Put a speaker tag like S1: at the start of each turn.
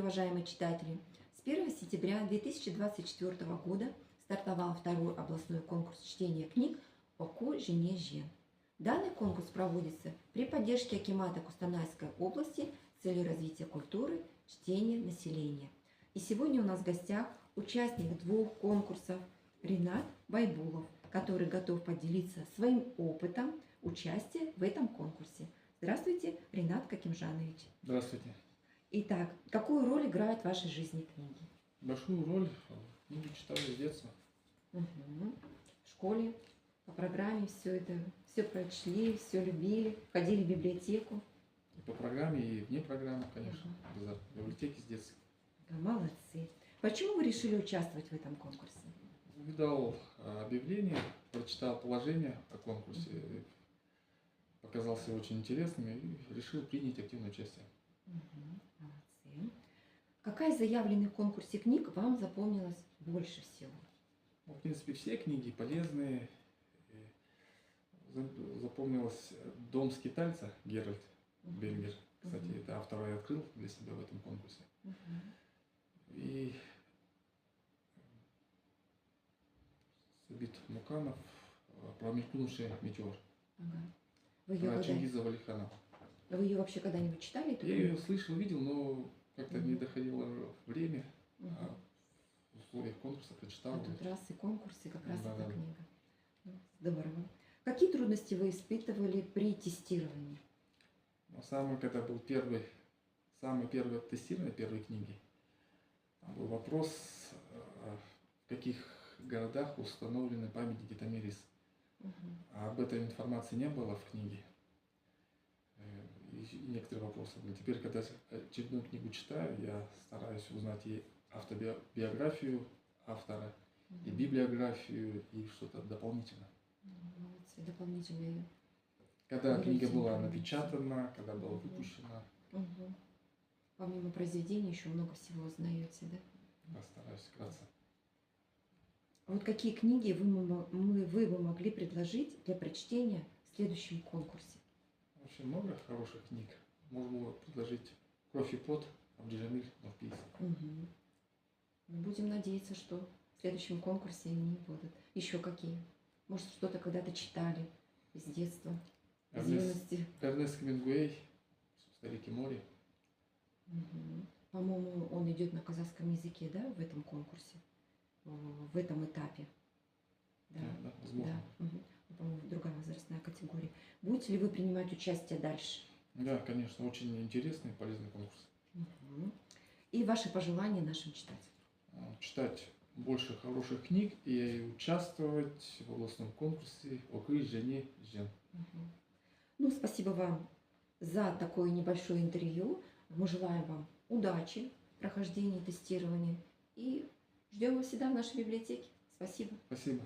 S1: уважаемые читатели! С 1 сентября 2024 года стартовал второй областной конкурс чтения книг «Оку жене Жен». Данный конкурс проводится при поддержке акимата Кустанайской области с целью развития культуры, чтения населения. И сегодня у нас в гостях участник двух конкурсов Ринат Байбулов, который готов поделиться своим опытом участия в этом конкурсе. Здравствуйте, Ринат Какимжанович.
S2: Здравствуйте.
S1: Итак, какую роль играют в вашей жизни книги?
S2: Большую роль книги читали с детства.
S1: В школе, по программе все это, все прочли, все любили, ходили в библиотеку.
S2: И по программе, и вне программы, конечно, в библиотеке с детства.
S1: Да, молодцы. Почему вы решили участвовать в этом конкурсе?
S2: Увидал объявление, прочитал положение о конкурсе, показался очень интересным и решил принять активное участие.
S1: Молодцы. Какая из заявленных в конкурсе книг вам запомнилась больше всего?
S2: Ну, в принципе, все книги полезные. Запомнилась «Дом скитальца» Геральт Бельгер. Кстати, это автора я открыл для себя в этом конкурсе. И Сабит Муканов «Промелькнувший метеор». Про Чингиза Валиханова.
S1: Вы ее вообще когда-нибудь читали?
S2: Я ее слышал, видел, но как-то не доходило время. А в условиях конкурса прочитал.
S1: А тут раз и конкурс, и как раз
S2: Да,
S1: эта
S2: да.
S1: книга. Здорово. Какие трудности вы испытывали при тестировании?
S2: Когда был самое первое тестирование первой книги, там был вопрос, в каких городах установлены памятники Томирис. А об этой информации не было в книге. И некоторые вопросы были. Теперь, когда очередную книгу читаю, я стараюсь узнать и автобиографию автора, и библиографию, и что-то дополнительное.
S1: Молодцы, дополнительные.
S2: Когда книга была напечатана, когда была выпущена.
S1: Помимо произведения еще много всего узнаете, да?
S2: Я стараюсь вкратце.
S1: Вот какие книги вы бы могли предложить для прочтения в следующем конкурсе?
S2: Очень много хороших книг. Можно было предложить «Кровь и пот» Абдижамиль Навпис.
S1: Будем надеяться, что в следующем конкурсе они будут. Еще какие? Может, что-то когда-то читали с детства, с юности?
S2: Эрнест Хемингуэй «Старик и море».
S1: По-моему, он идет на казахском языке, да, в этом конкурсе, в этом этапе.
S2: Да, возможно.
S1: Да. По-моему, другая возрастная категория. Будете ли вы принимать участие дальше?
S2: Да, конечно, очень интересный и полезный конкурс.
S1: И ваши пожелания нашим читателям?
S2: Читать больше хороших книг и участвовать в областном конкурсе «Оку жене Жен».
S1: Ну, спасибо вам за такое небольшое интервью. Мы желаем вам удачи в прохождении тестирования и ждем вас всегда в нашей библиотеке. Спасибо.
S2: Спасибо.